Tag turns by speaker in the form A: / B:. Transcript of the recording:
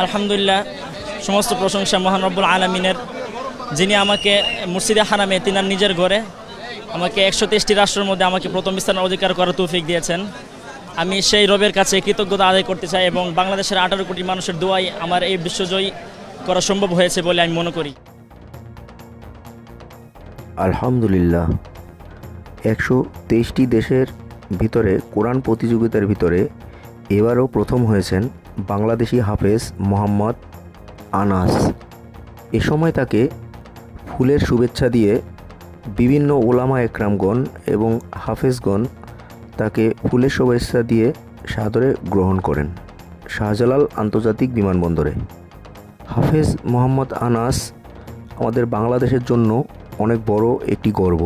A: আলহামদুলিল্লাহ, সমস্ত প্রশংসা মহান রব্বুল আলামিনের, যিনি আমাকে মসজিদে হারামে তিনার নিজের ঘরে আমাকে 123টি রাষ্ট্রের মধ্যে আমাকে প্রথম স্থানের অধিকার করার তৌফিক দিয়েছেন। আমি সেই রবের কাছে কৃতজ্ঞতা আদায় করতে চাই এবং বাংলাদেশের 18 কোটি মানুষের দোয়াই আমার এই বিশ্বজয়ী করা সম্ভব হয়েছে বলে আমি মনে করি।
B: আলহামদুলিল্লাহ, 123টি দেশের ভিতরে কোরআন প্রতিযোগিতার ভিতরে এবারও প্রথম হয়েছেন বাংলাদেশি হাফেজ মোহাম্মদ আনাস। এ সময় তাকে ফুলের শুভেচ্ছা দিয়ে বিভিন্ন ওলামা একরামগণ এবং হাফেজগণ তাকে ফুলের শুভেচ্ছা দিয়ে সাদরে গ্রহণ করেন শাহজালাল আন্তর্জাতিক বিমানবন্দরে। হাফেজ মোহাম্মদ আনাস আমাদের বাংলাদেশের জন্য অনেক বড় একটি গর্ব।